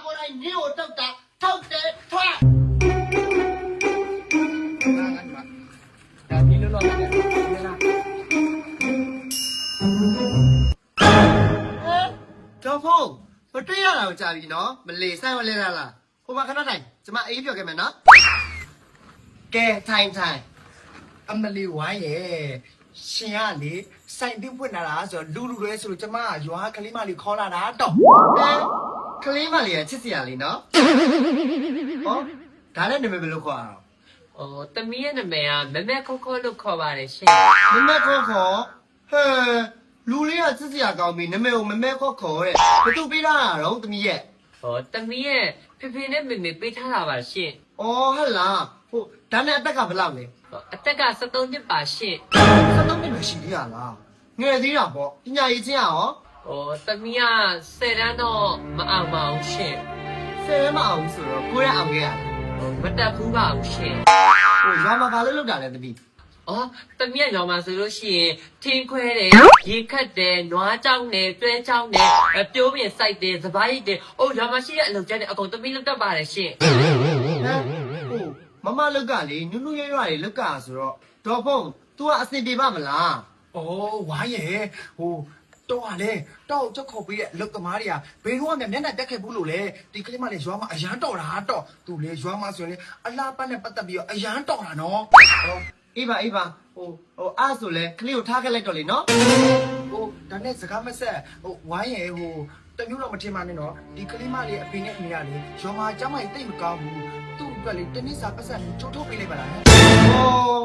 ကိုယ်တိုင်ညို့တောက်တာထောက်တယ်ထွက် ဒါဒီလိုတော့လည်းနေလား တော့ဖုန်းမတွေ့ရတာကိုကြာပြီနော်မလေဆိုင်ဝလဲလားဟိုမှာခဏတိုင်ကျွန်မအေးပြောခဲ့မယ်နော်ကဲထိုင်ထိုင် အမလီဝိုင်းရဲ့ရှင်ကလေစိုင်တင်းပွင့်လာတာဆိုတော့လူရဲဆိုလို့ကျမကရွာကလေးမလေးခေါ်လာတာတော့ ကလေးမလေးကချစ်စရာလေးနော်ဟောဒါလည်းနာမည်ဘယ်လိုခေါ်အောင် တမီးရဲ့နာမည်ကမမဲခိုးခိုးလို့ခေါ်ပါတယ်ရှင် မမဲခေါ်ဟဲလူလေးကချစ်စရာကောင်းပြီနာမည်ကိုမမဲခေါ်တဲ့ဘသူပေးတာတော့တမီးရဲ့ တမီးရဲ့ဖေဖေနဲ့မေမေပေးထားတာပါရှင် ဩဟဲ့လားဟိုဒါနဲ့အသက်ကဘယ်လောက်လဲ အသက်က73နှစ်ပါရှင် 73နှစ်ပဲရှိသေးရလားငယ်သေးတာပေါ့ပညာရေးချင်းရော တမီးက10တန်းတော့မအောင်ပါဘူးရှင် ဆယ်မအောင်ဆိုတော့ကိုရက်အောင်ခဲ့ရလား မတက်ဘူးပါဘူးရှင် ဟိုရွာမှာဘာလို့လုပ်တာလဲတမီး တမီးရောမှာဆိုလို့ရှိရင်ထင်းခွဲတယ်ရေခတ်တယ်နွားကြောင်းတယ်တွဲကြောင်းတယ်ပြိုးပြင်စိုက်တယ်စပားရိတ်တယ်ရွာမှာရှိတဲ့အလုပ်ကျန်းတဲ့အကုန်တမီးလုပ်တတ်ပါတယ်ရှင် ဟိုမမလောက်ကလေနုနုရွရွတွေလောက်ကဆိုတော့ဒေါ်ဖုန်း तू ကအဆင်ပြေပါမလား ဩဝိုင်းရဲ့ဟိုတော့ကလေတော့ချက်ခေါ်ပေးတဲ့လုတ်သမားတွေကဘယ်တော့မှမျက်နှာတက်ခဲ့ဘူးလို့လေဒီကလေးမလေးရွာမှာအရန်တော်တာတော့သူလေရွာမှာဆိုရင်အလားပတ်နဲ့ပတ်သက်ပြီးတော့အရန်တော်တာနော် အေးပါဟိုအားဆိုလဲကလေးကိုထားခဲ့လိုက်တော့လေနော် ဟိုဒါနဲ့စကားမဆက်ဟိုဝိုင်းရဲ့ဟိုတမျိုးတော့မထင်ပါနဲ့နော်ဒီကလေးမလေးအဖေနဲ့အမေကလေရွာမှာအเจ้าမကြီးတိတ်မကောင်းဘူးသူ့အတွက်လေတနည်းစာပတ်စံချိုးထုတ်ပေးလိုက်ပါလား ဟော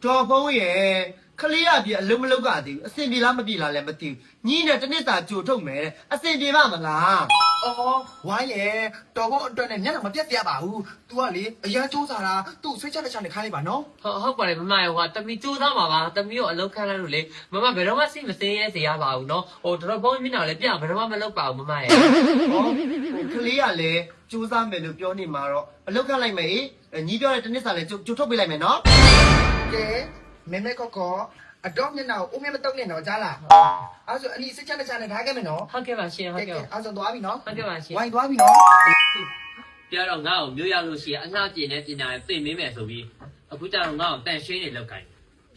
ဒေါ်ဖုန်းရဲ့ကလေးရပြီအလုံးမလောက်ကသေးဘူးအဆင်ပြေလားမပြေလားလည်းမသိဘူးညီနဲ့တစ်နှစ်သာကြိုထုတ်မယ်တဲ့အဆင်ပြေပါမလား အော်ဝိုင်းရဲ့တော်ဖို့အတွက်နဲ့မျက်နှာမပြတ်ပြပါဘူး तू ကလေအရန်စူးစားတာသူ့ဆွေးချက်လက်ချက်နဲ့ခိုင်းလိုက်ပါနော် ဟုတ်ပါတယ်မမရောတမီကြိုးစားမှာပါတမီကိုအလုပ်ခန့်လိုက်လို့လေမမဘယ်တော့မှစိတ်မစင်းရဲစေရပါဘူးနော်တော်ဖုန်းမျက်နှာလည်းပြဘယ်တော့မှမလုပ်ပါဘူးမမရဲ့ ဟောကလေးကလည်းစူးစမ်းမယ်လို့ပြောနေမှာတော့အလုတ်ခတ်လိုက်မယ်ညီပြောတဲ့တစ်နှစ်သာလည်းကြိုထုတ်ပေးလိုက်မယ်နော် ကဲမဲမဲကောကောအတော့မျက်နှာကိုအုံးမြမတုံးနဲ့တော့ကြားလားအဲ့ဆိုအနီးစစ်ချက်လက်ချက်နဲ့ထားခဲ့မယ်နော် ဟုတ်ကဲ့ပါရှင်ဟုတ်ကဲ့ အဲ့ဆိုသွားပြီနော် ဟုတ်ကဲ့ပါရှင် ဝိုင်းသွားပြီနော် ပြောတော့ငါ့ကိုမျိုးရောက်လို့ရှိရင်အလှပြင်းနဲ့ပညာသိမင်းမယ်ဆိုပြီးအခုကျတော့ငါ့ကိုတန်ရှင်းနေလောက်ကိုင်း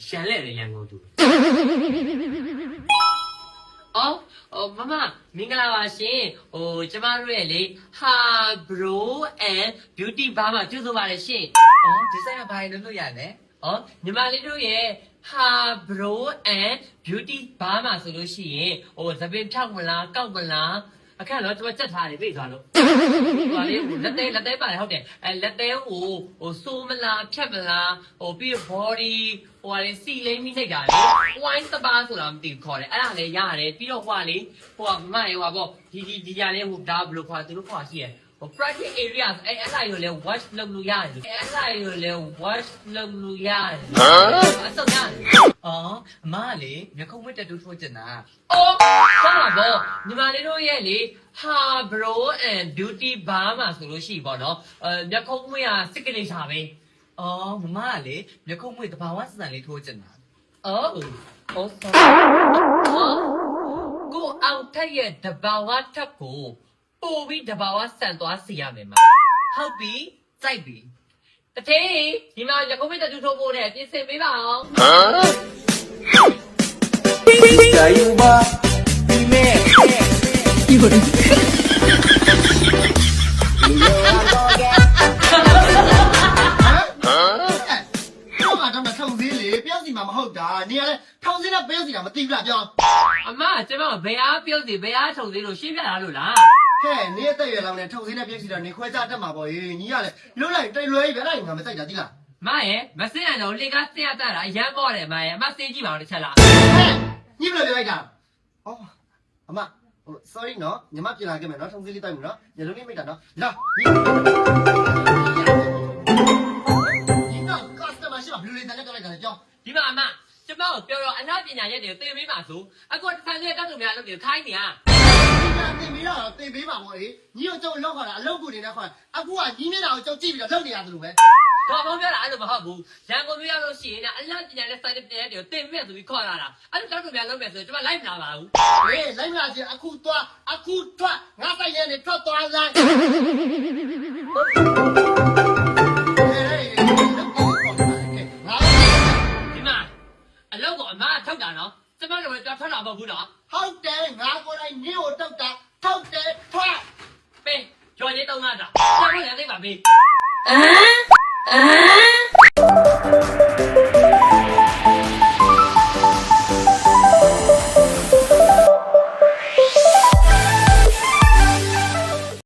ရန်လဲတယ်ရန်ကုန်သူမမမင်္ဂလာပါရှင်ကျမတို့ရဲ့လေဟာဘရိုအန်ဘျူတီဘားမှာကျူးဆိုပါတယ်ရှင် ဒီဆိုင်ကဘာလို့လုပ်ရလဲ ညီမလေးတို့ရဲ့ဟာဘရိုအန်ဘျူတီဘားမှာဆိုလို့ရှိရင်သပင်ဖြောက်မလားကောက်မလားအခက်တော့ကျွန်တော်စက်ထားတယ်ပြေးသွားလို့ဟိုလေလက်သေးပါတယ်ဟုတ်တယ်လက်သေးကိုစိုးမလားဖြတ်မလားပြီးတော့ body ဟိုလေစီလိမ့်မိလိုက်တာလေ wine တပါးဆိုတာမသိဘူးခေါ်တယ်အဲ့ဒါလည်းရတယ်ပြီးတော့ဟိုလေဟိုကမမရေဟိုပေါ့ဒီကြလေးဟိုဒါဘယ်လိုခေါ်သူတို့ခေါ်ရှိရprivate areas အဲ့လာရောလဲ watch လုပ်လို့ရတယ်အဲ့လာရောလဲ watch လုပ်လို့ရတယ်အစောရတယ် အမကလေမျက်ခုံးဝတ်တက်တူးထိုးကျင်တာ ဆောင်းပါဗောညီမလေးတို့ရဲ့လေဟာ bro and beauty bar မှာဆိုလို့ရှိပြီဗောနော်မျက်ခုံးမွေးကစစ်ကနေစားပဲ အော်မမကလေမျက်ခုံးဝတ်တဘာဝစံလေးထိုးကျင်တာ ဟုတ်ဆောကိုအောင်ထက်ရဲ့တဘာဝထက်ကိုပို့ပြီးတဘာဝဆန်သွားစီရမယ်မ ဟုတ်ပြီစိုက်ပြီ တထေးဒီမှာမျက်ခုံးမွေးတက်တူထိုးဖို့တဲ့ပြင်ဆင်ပေးပါအောင် ကြာယူပါဒီမဲတော့ကတော့ထောင်စည်းလေပြောစီမှာမဟုတ်တာနေရလဲထောင်စည်းနဲ့ပြောစီတာမသိဘူးလားပြော အမကျမဘယ်အားပြုတ်စီဘယ်အားထုံစီလို့ရှင်းပြတာလို့လား ဟဲ့နေရတဲ့ရွယ်လောင်နဲ့ထောင်စည်းနဲ့ပြောစီတာနေခွဲကြတတ်မှာပေါ့ညီကလည်းလွတ်လိုက်တိတ်လွဲကြီးပဲအဲ့ဒါငါမစိုက်တာတိလား မရဲ့မစင်ရတော့လေကစင်ရတတ်တာအရန်ပေါ့တယ်မရဲ့အမစင်ကြည့်ပါဦးတစ်ချက်လား ဟဲ့ညီဘယ်လိုပြောလိုက်တာဟောအမဟို sorry နော်ညီမပြင်လာခဲ့မယ်နော်ထောင်စည်းလေးတိုက်မယ်နော်ညလုံးလေးမိတ်တာနော်လာညီက customer ရှိမှဘယ်လိုလဲတန်းတက်လိုက်တာလဲကြောင်း ဒီမှာအမကျမကိုပြောတော့အနာပညာရက်တွေကိုသင်ပေးပါဆိုအခုတစ်ခါကျတက်သူများလုပ်နေခိုင်းနေရ တင်ပေးတော့တင်ပေးပါဘောလေညီတို့ကျုပ်လောက်ခေါ်တာအလုပ်ကိုနေနဲ့ခေါ်အခုကညီမျက်နှာကိုကျုပ်ကြည့်ပြီးတော့လုပ်နေရတယ်လို့ပဲ ဘာမှပြောတာအဲ့လိုမဟုတ်ဘူးရန်ကုန်မြို့ရောက်လို့ရှိရင်အလားပညာနဲ့စိုက်တဲ့ပညာတွေကိုတင်မဲ့ဆိုပြီးခေါ်လာတာအဲ့လိုတောက်တူများလုပ်မယ်ဆိုကျွန်မလိုက်မလာပါဘူး ဟေးလိုက်မလားချင်းအခုသွားအခုထွက်ငါဆိုင်ထဲနေထွက်သွားလိုက်ငါ ဒီမှာအလုပ်ကအမအထောက်တာနော်ကျမတို့လည်းကြောက်ထွက်တာမဟုတ်ဘူးနော် ဟုတ်တယ်ငါကိုယ်တိုင်ညို့တောက်တာထောက်တယ်ထွက် ပေးကြော်ရေးတုံးလာတာကျမတို့လည်းသိပါမေး